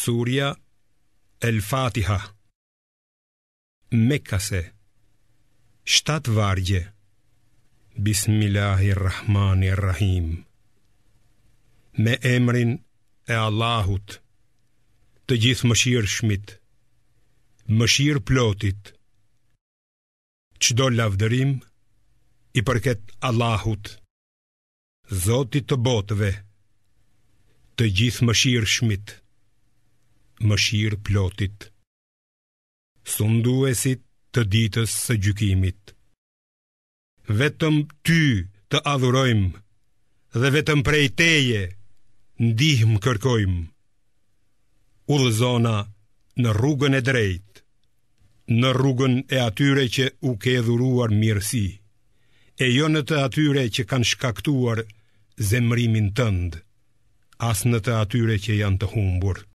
Surja El Fatiha. Mekase, 7 vargje. Bismillahirrahmanirrahim. Me emrin e Allahut, të gjithë mëshirshmit, mëshirë plotit. Çdo lavdërim i përket Allahut, Zotit të botëve, të gjithë mëshirshmit, mëshirë plotit. Sunduesit të ditës së gjykimit. Vetëm ty të adhurojmë dhe vetëm prej teje ndihmë kërkojmë. Udhëzona në rrugën e drejtë, në rrugën e atyre që u ke dhuruar mirësi, e jo në të atyre që kanë shkaktuar zemrimin tënd, as në të atyre që janë të humbur.